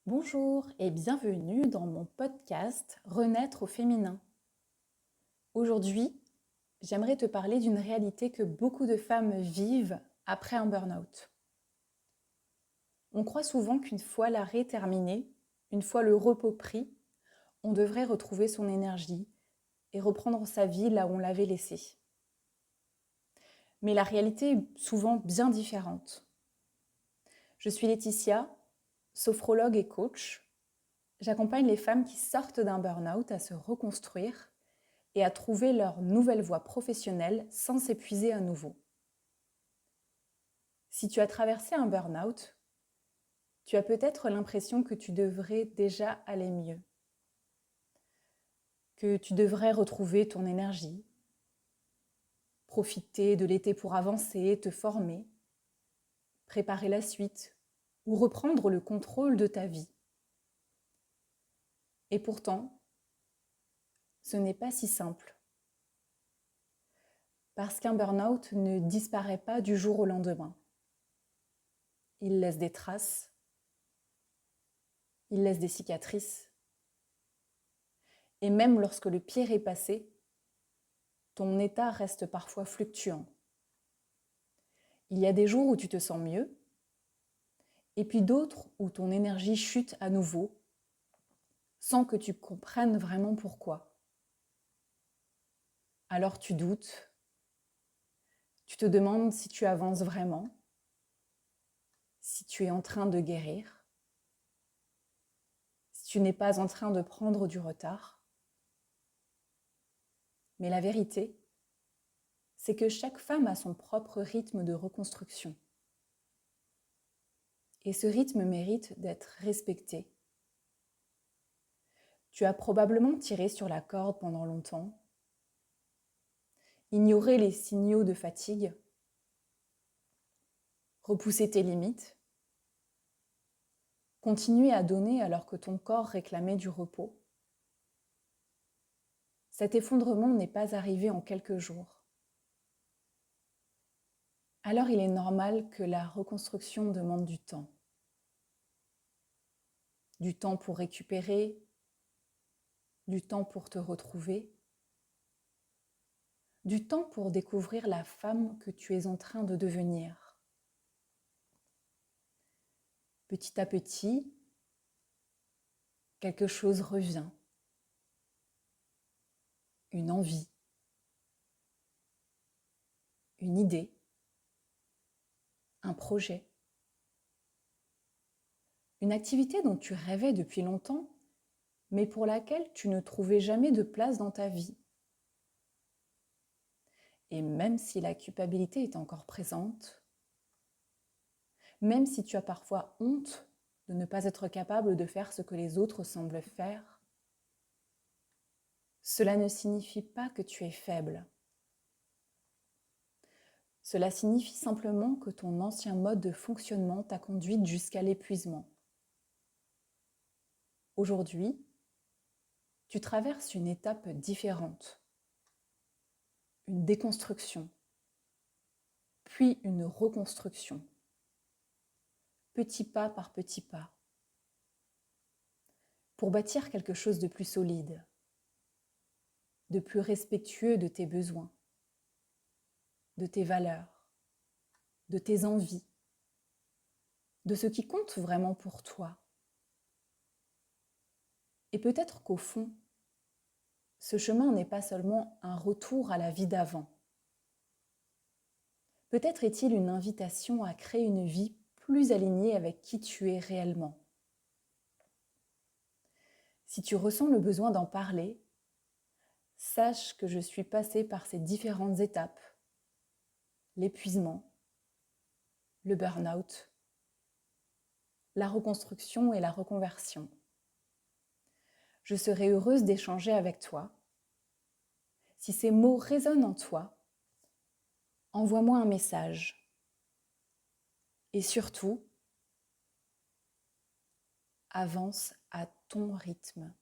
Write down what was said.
Bonjour et bienvenue dans mon podcast Renaître au féminin. Aujourd'hui, j'aimerais te parler d'une réalité que beaucoup de femmes vivent après un burn-out. On croit souvent qu'une fois l'arrêt terminé, une fois le repos pris, on devrait retrouver son énergie et reprendre sa vie là où on l'avait laissée. Mais la réalité est souvent bien différente. Je suis Laetitia, sophrologue et coach. J'accompagne les femmes qui sortent d'un burn-out à se reconstruire et à trouver leur nouvelle voie professionnelle sans s'épuiser à nouveau. Si tu as traversé un burn-out, tu as peut-être l'impression que tu devrais déjà aller mieux, que tu devrais retrouver ton énergie, profiter de l'été pour avancer, te former, préparer la suite ou reprendre le contrôle de ta vie. Et pourtant, ce n'est pas si simple. Parce qu'un burn-out ne disparaît pas du jour au lendemain. Il laisse des traces, il laisse des cicatrices. Et même lorsque le pire est passé, ton état reste parfois fluctuant. Il y a des jours où tu te sens mieux, et puis d'autres où ton énergie chute à nouveau, sans que tu comprennes vraiment pourquoi. Alors tu doutes, tu te demandes si tu avances vraiment, si tu es en train de guérir, si tu n'es pas en train de prendre du retard. Mais la vérité, c'est que chaque femme a son propre rythme de reconstruction. Et ce rythme mérite d'être respecté. Tu as probablement tiré sur la corde pendant longtemps, ignoré les signaux de fatigue, repoussé tes limites, continué à donner alors que ton corps réclamait du repos. Cet effondrement n'est pas arrivé en quelques jours. Alors il est normal que la reconstruction demande du temps. Du temps pour récupérer, du temps pour te retrouver, du temps pour découvrir la femme que tu es en train de devenir. Petit à petit, quelque chose revient. Une envie, une idée, un projet. Une activité dont tu rêvais depuis longtemps, mais pour laquelle tu ne trouvais jamais de place dans ta vie. Et même si la culpabilité est encore présente, même si tu as parfois honte de ne pas être capable de faire ce que les autres semblent faire, cela ne signifie pas que tu es faible. Cela signifie simplement que ton ancien mode de fonctionnement t'a conduite jusqu'à l'épuisement. Aujourd'hui, tu traverses une étape différente, une déconstruction, puis une reconstruction, petit pas par petit pas, pour bâtir quelque chose de plus solide, de plus respectueux de tes besoins, de tes valeurs, de tes envies, de ce qui compte vraiment pour toi. Et peut-être qu'au fond, ce chemin n'est pas seulement un retour à la vie d'avant. Peut-être est-il une invitation à créer une vie plus alignée avec qui tu es réellement. Si tu ressens le besoin d'en parler, sache que je suis passée par ces différentes étapes. L'épuisement, le burn-out, la reconstruction et la reconversion. Je serai heureuse d'échanger avec toi. Si ces mots résonnent en toi, envoie-moi un message. Et surtout, avance à ton rythme.